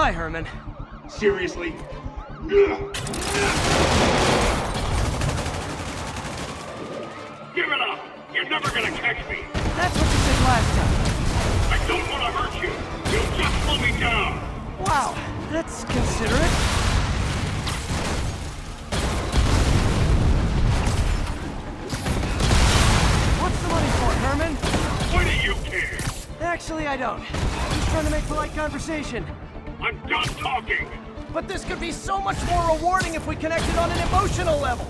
Bye, Herman. Seriously? Give it up! You're never gonna catch me! That's what you said last time. I don't want to hurt you! You'll just slow me down! Wow, that's considerate. What's the money for, Herman? Why do you care? Actually, I don't. I'm just trying to make polite conversation. I'm done talking! But this could be so much more rewarding if we connected on an emotional level.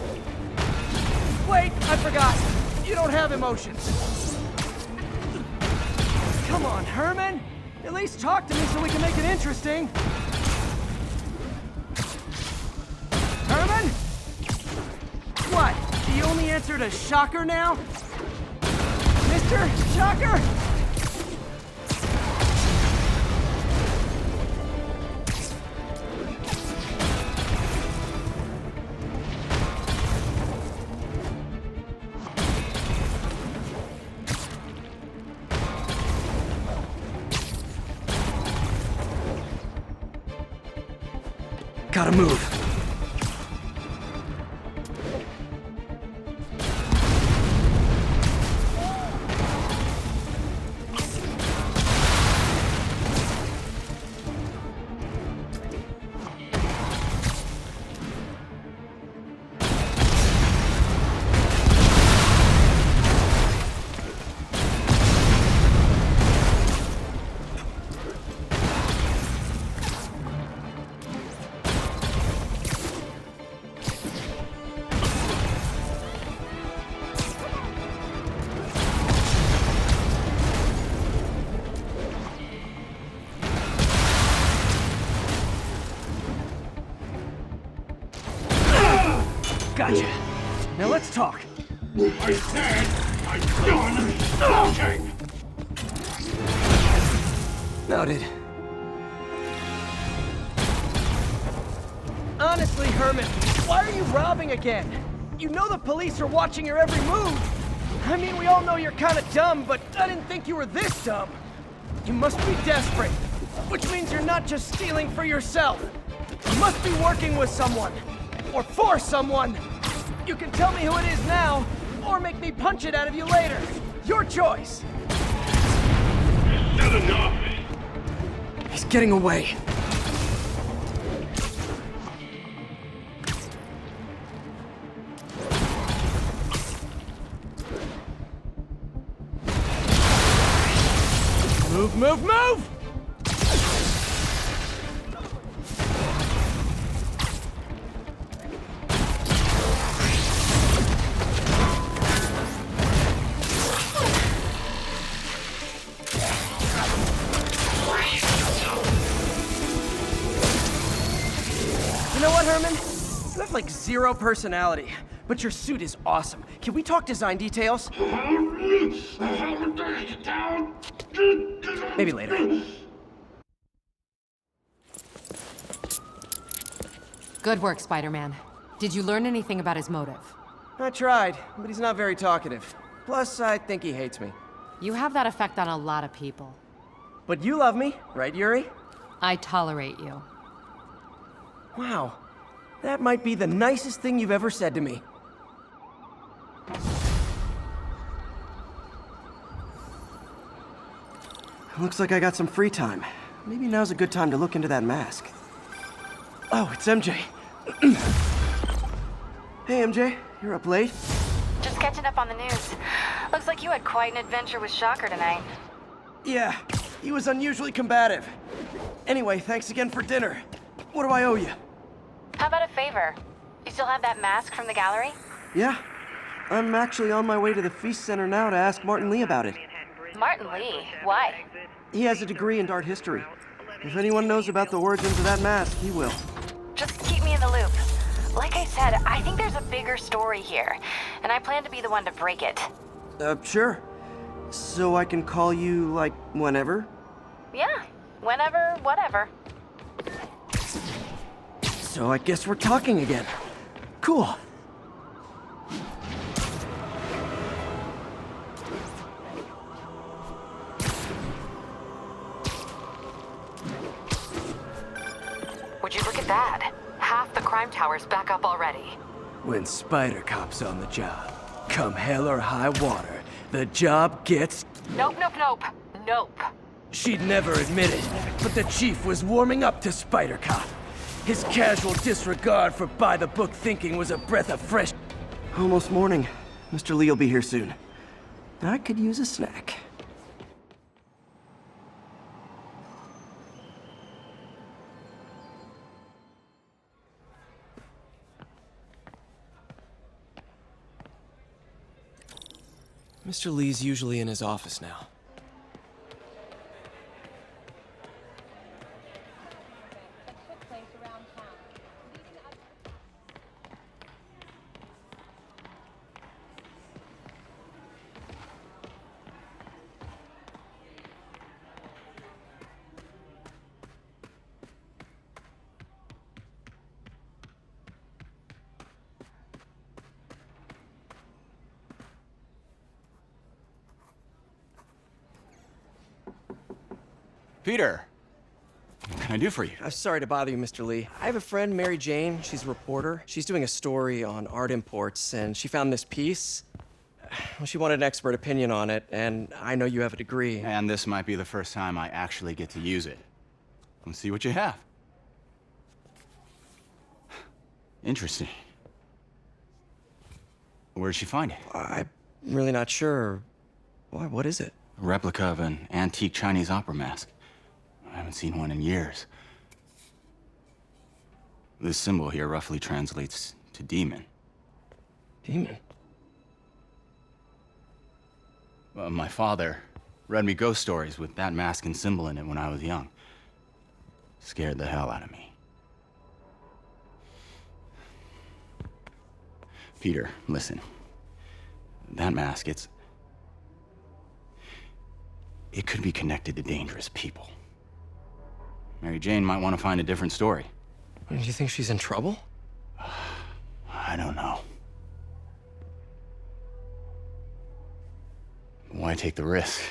Wait, I forgot. You don't have emotions. Come on, Herman. At least talk to me so we can make it interesting. Herman? What? The only answer to Shocker now? Mr. Shocker? Gotta move. Gotcha. Now let's talk. I said I'm done talking! Noted. Honestly, Herman, why are you robbing again? You know the police are watching your every move. I mean, we all know you're kind of dumb, but I didn't think you were this dumb. You must be desperate, which means you're not just stealing for yourself. You must be working with someone, or for someone. You can tell me who it is now, or make me punch it out of you later. Your choice. Is that enough? He's getting away. Move, move, move! You know what, Herman? You have like zero personality, but your suit is awesome. Can we talk design details? Maybe later. Good work, Spider-Man. Did you learn anything about his motive? I tried, but he's not very talkative. Plus, I think he hates me. You have that effect on a lot of people. But you love me, right, Yuri? I tolerate you. Wow. That might be the nicest thing you've ever said to me. Looks like I got some free time. Maybe now's a good time to look into that mask. Oh, it's MJ. Hey, MJ. You're up late? Just catching up on the news. Looks like you had quite an adventure with Shocker tonight. Yeah, he was unusually combative. Anyway, thanks again for dinner. What do I owe you? How about a favor? You still have that mask from the gallery? Yeah. I'm actually on my way to the Feast Center now to ask Martin Lee about it. Martin Lee? Why? He has a degree in art history. If anyone knows about the origins of that mask, he will. Just keep me in the loop. Like I said, I think there's a bigger story here, and I plan to be the one to break it. Sure. So I can call you, like, whenever? Yeah, whenever, whatever. So I guess we're talking again. Cool. bad. Half the crime tower's back up already. When Spider Cop's on the job, come hell or high water, the job gets... Nope, nope, nope. Nope. She'd never admit it, but the chief was warming up to Spider Cop. His casual disregard for by-the-book thinking was a breath of fresh... Almost morning. Mr. Lee will be here soon. I could use a snack. Mr. Lee's usually in his office now. Peter, what can I do for you? Sorry to bother you, Mr. Lee. I have a friend, Mary Jane. She's a reporter. She's doing a story on art imports, and she found this piece. Well, she wanted an expert opinion on it, and I know you have a degree. And this might be the first time I actually get to use it. Let's see what you have. Interesting. Where'd she find it? I'm really not sure. Why, what is it? A replica of an antique Chinese opera mask. I haven't seen one in years. This symbol here roughly translates to demon. Demon? My father read me ghost stories with that mask and symbol in it when I was young. Scared the hell out of me. Peter, listen. That mask, it could be connected to dangerous people. Mary Jane might want to find a different story. Do you think she's in trouble? I don't know. Why take the risk?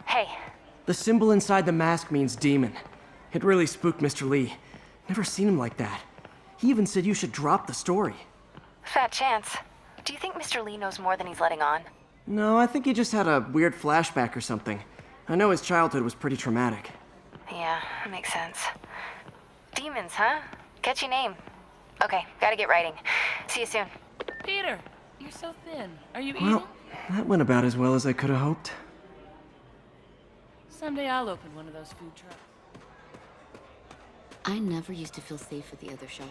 Hey, The symbol inside the mask means demon. It really spooked Mr. Lee. Never seen him like that. He even said you should drop the story. Fat chance. Do you think Mr. Lee knows more than he's letting on? No, I think he just had a weird flashback or something. I know his childhood was pretty traumatic. Yeah, makes sense. Demons, huh? Catchy name. Okay, gotta get writing. See you soon. Peter, you're so thin. Are you eating? Well, that went about as well as I could have hoped. Someday I'll open one of those food trucks. I never used to feel safe at the other shelter.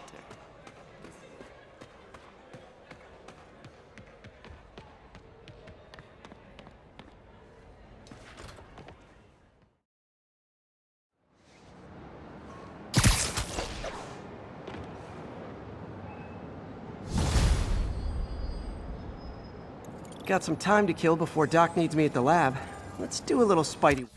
Got some time to kill before Doc needs me at the lab. Let's do a little Spidey.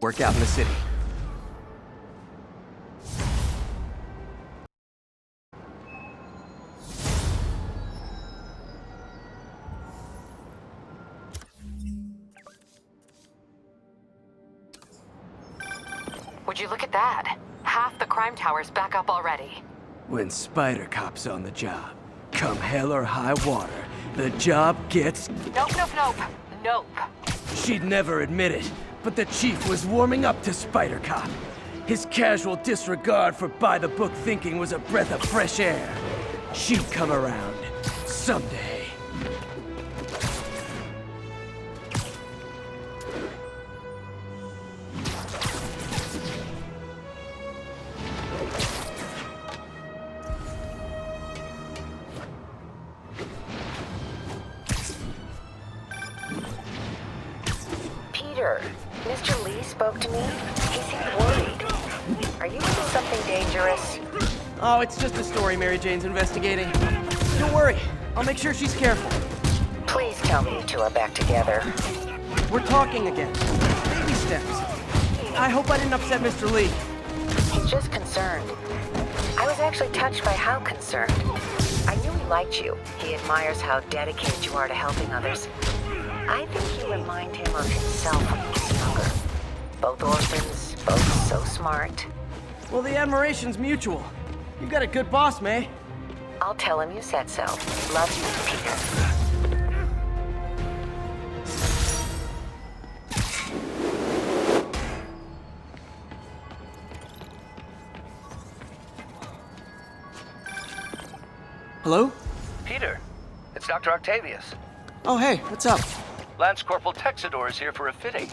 work out in the city. Would you look at that? Half the crime tower's back up already. When Spider Cop's on the job, come hell or high water, the job gets... Nope, nope, nope. Nope. She'd never admit it, but the chief was warming up to Spider Cop. His casual disregard for by-the-book thinking was a breath of fresh air. She'd come around someday. Peter, Mr. Lee spoke to me. He seemed worried. Are you into something dangerous? Oh, it's just a story Mary Jane's investigating. Don't worry, I'll make sure she's careful. Please tell me you two are back together. We're talking again. Baby steps. I hope I didn't upset Mr. Lee. He's just concerned. I was actually touched by how concerned. I knew he liked you. He admires how dedicated you are to helping others. I think you remind him of himself when he was younger. Both orphans, both so smart. Well, the admiration's mutual. You've got a good boss, May. I'll tell him you said so. Love you, Peter. Hello? Peter, it's Dr. Octavius. Oh, hey, what's up? Lance Corporal Texador is here for a fitting.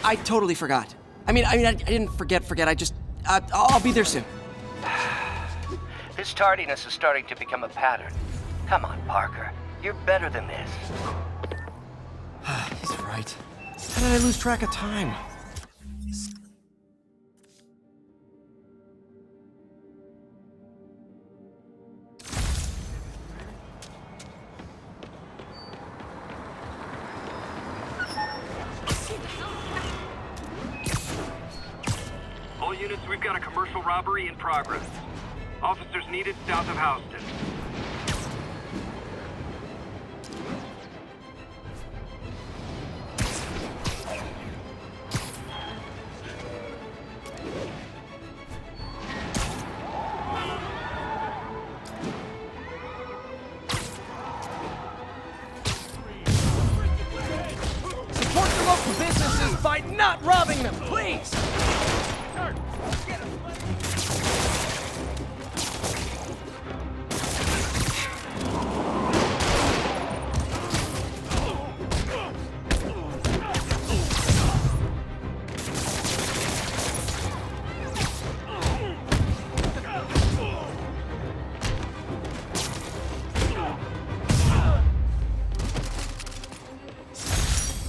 I totally forgot. I didn't forget. I'll be there soon. His tardiness is starting to become a pattern. Come on, Parker. You're better than this. He's right. How did I lose track of time? All units, we've got a commercial robbery in progress. Officers needed south of Houston. Support the local businesses by not robbing them, please!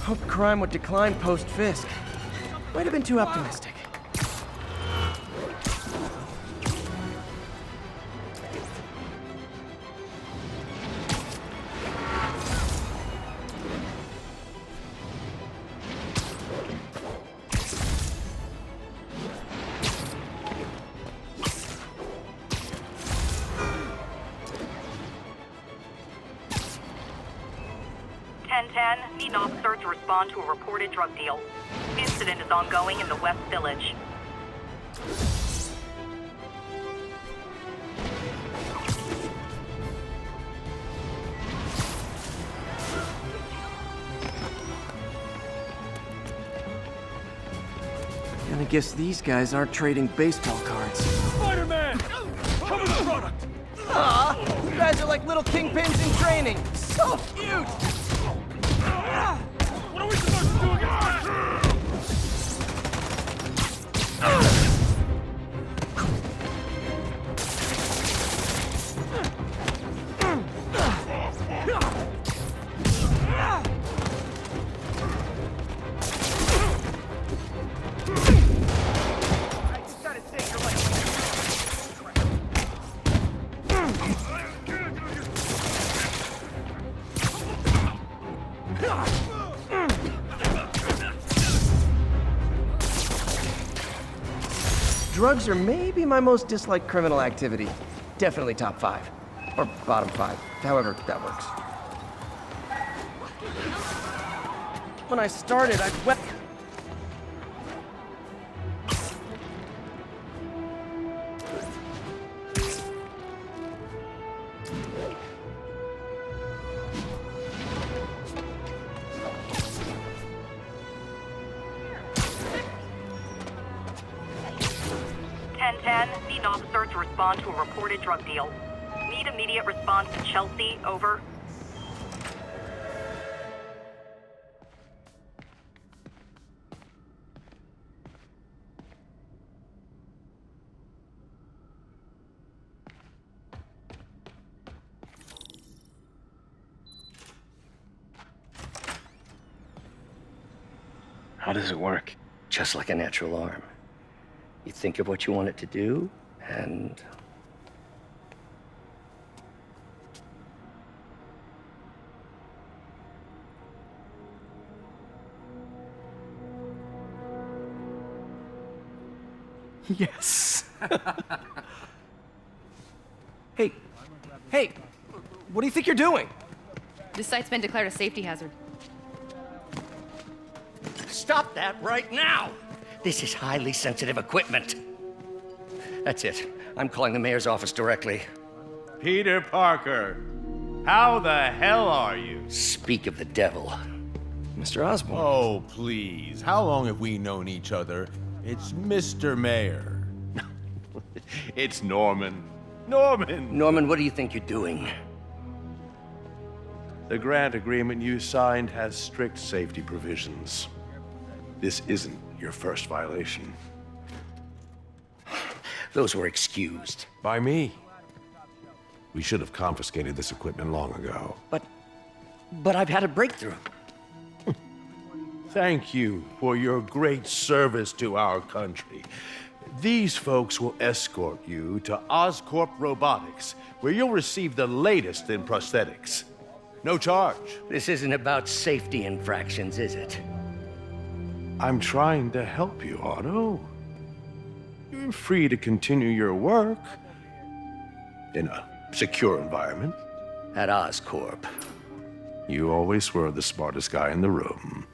Hoped crime would decline post-Fisk. Might have been too optimistic. Need an officer to respond to a reported drug deal. Incident is ongoing in the West Village. And I guess these guys aren't trading baseball cards. Spider-Man! Cover the product! Aw, you guys are like little kingpins in training. So cute! What are we supposed to do against I just gotta say, you're like... drugs are maybe my most disliked criminal activity. Definitely top 5. Or bottom 5. However that works. When I started, I went... Need an officer to respond to a reported drug deal. Need immediate response to Chelsea, over. How does it work? Just like a natural arm. You think of what you want it to do, and... Yes! Hey, what do you think you're doing? This site's been declared a safety hazard. Stop that right now! This is highly sensitive equipment. That's it. I'm calling the mayor's office directly. Peter Parker, how the hell are you? Speak of the devil. Mr. Osborn. Oh, please. How long have we known each other? It's Mr. Mayor. It's Norman. Norman, what do you think you're doing? The grant agreement you signed has strict safety provisions. This isn't your first violation. Those were excused. By me. We should have confiscated this equipment long ago. But I've had a breakthrough. Thank you for your great service to our country. These folks will escort you to Oscorp Robotics, where you'll receive the latest in prosthetics. No charge. This isn't about safety infractions, is it? I'm trying to help you, Otto. You're free to continue your work in a secure environment. At Oscorp. You always were the smartest guy in the room.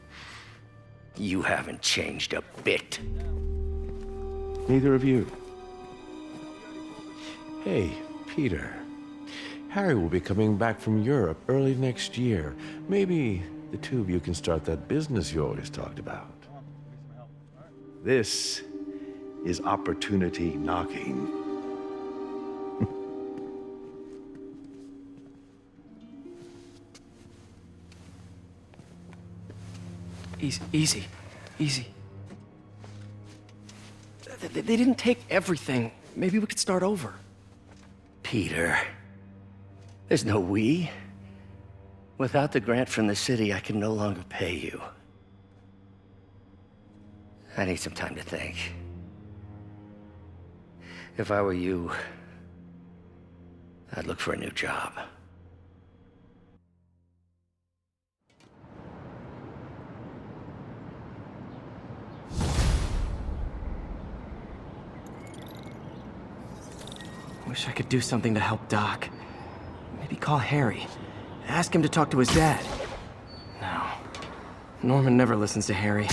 You haven't changed a bit. Neither of you. Hey, Peter. Harry will be coming back from Europe early next year. Maybe the two of you can start that business you always talked about. This is opportunity knocking. Easy. They didn't take everything. Maybe we could start over. Peter, there's no we. Without the grant from the city, I can no longer pay you. I need some time to think. If I were you, I'd look for a new job. Wish I could do something to help Doc. Maybe call Harry. Ask him to talk to his dad. No. Norman never listens to Harry.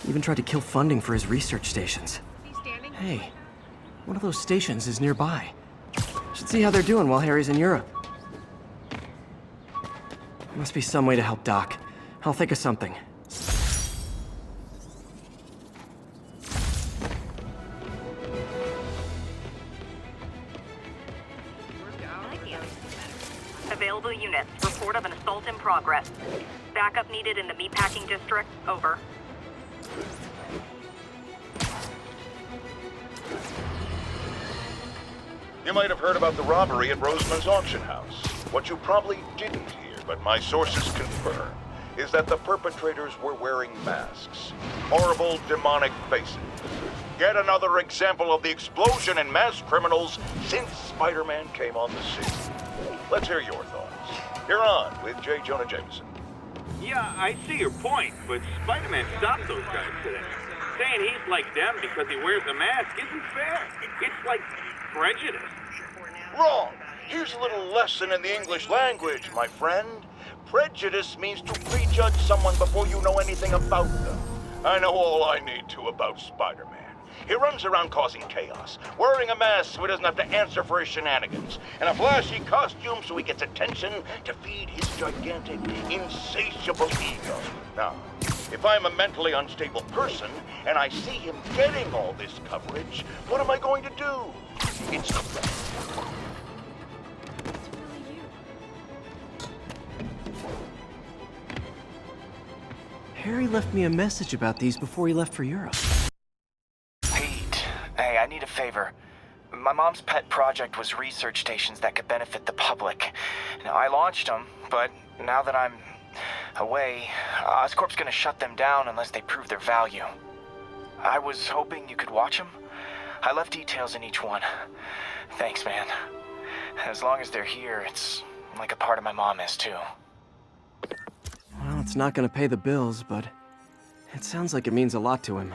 Even tried to kill funding for his research stations. Hey, one of those stations is nearby. Should see how they're doing while Harry's in Europe. Must be some way to help Doc. I'll think of something. Available units. Report of an assault in progress. Backup needed in the meatpacking district. Over. You might have heard about the robbery at Roseman's auction house. What you probably didn't hear, but my sources confirm, is that the perpetrators were wearing masks. Horrible, demonic faces. Yet another example of the explosion in mass criminals since Spider-Man came on the scene. Let's hear your thoughts. You're on with J. Jonah Jameson. Yeah, I see your point, but Spider-Man stopped those guys today. Saying he's like them because he wears a mask isn't fair. It's like prejudice. Wrong. Here's a little lesson in the English language, my friend. Prejudice means to prejudge someone before you know anything about them. I know all I need to about Spider-Man. He runs around causing chaos, wearing a mask so he doesn't have to answer for his shenanigans, and a flashy costume so he gets attention to feed his gigantic, insatiable ego. Now, if I'm a mentally unstable person and I see him getting all this coverage, what am I going to do? It's Harry left me a message about these before he left for Europe. Pete, hey, I need a favor. My mom's pet project was research stations that could benefit the public. Now, I launched them, but now that I'm away, Oscorp's gonna shut them down unless they prove their value. I was hoping you could watch them. I left details in each one. Thanks, man. As long as they're here, it's like a part of my mom is, too. Well, it's not gonna pay the bills, but it sounds like it means a lot to him.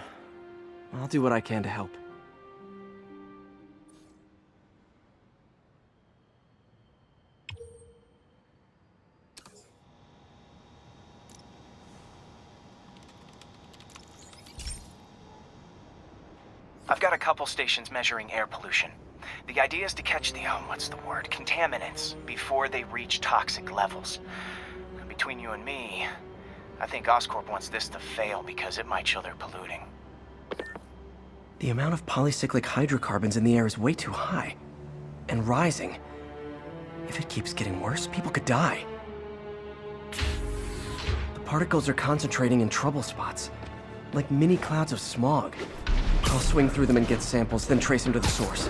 I'll do what I can to help. I've got a couple stations measuring air pollution. The idea is to catch the, contaminants before they reach toxic levels. Between you and me, I think Oscorp wants this to fail because it might show they're polluting. The amount of polycyclic hydrocarbons in the air is way too high. And rising. If it keeps getting worse, people could die. The particles are concentrating in trouble spots, like mini clouds of smog. I'll swing through them and get samples, then trace them to the source.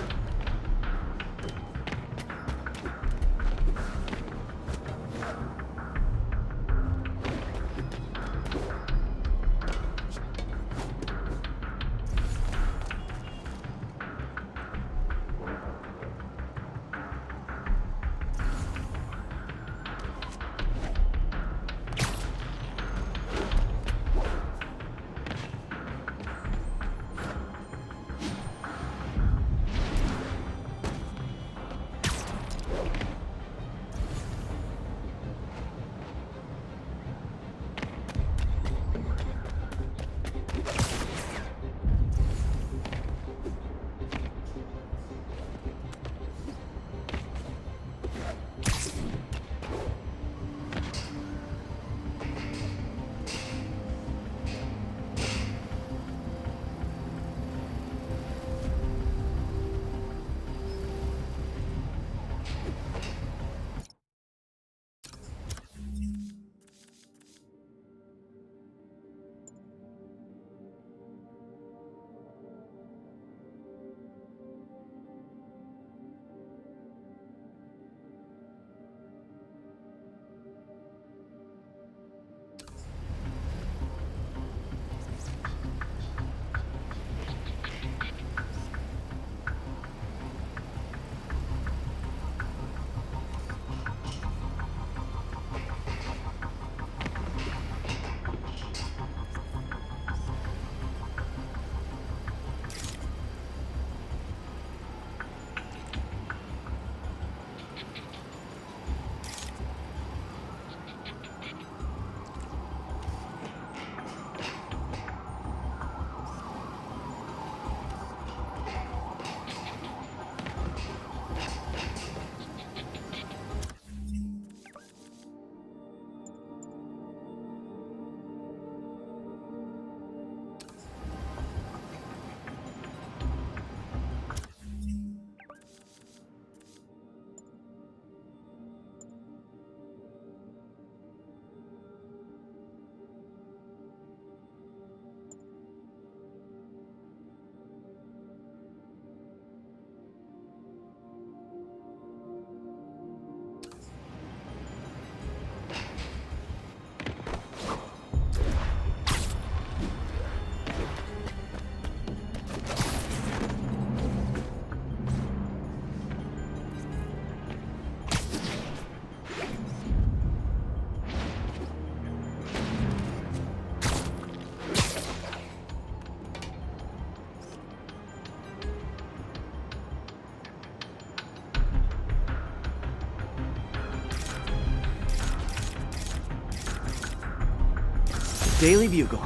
Daily Bugle.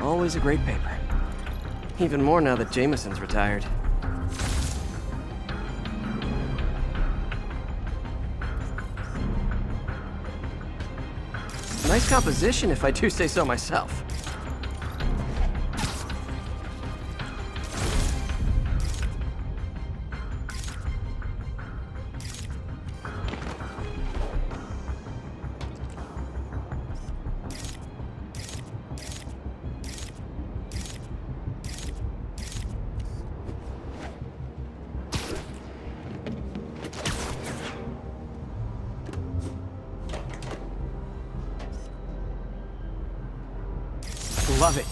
Always a great paper. Even more now that Jameson's retired. Nice composition, if I do say so myself. Love it.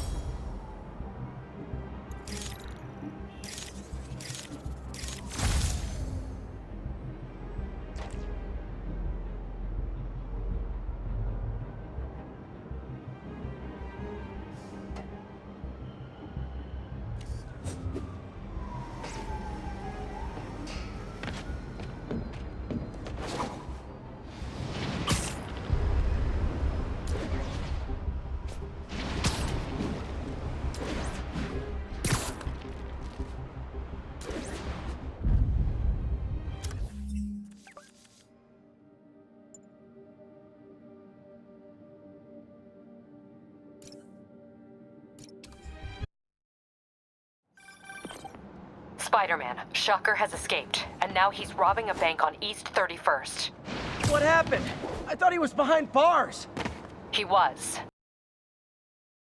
Spider-Man, Shocker has escaped, and now he's robbing a bank on East 31st. What happened? I thought he was behind bars. He was,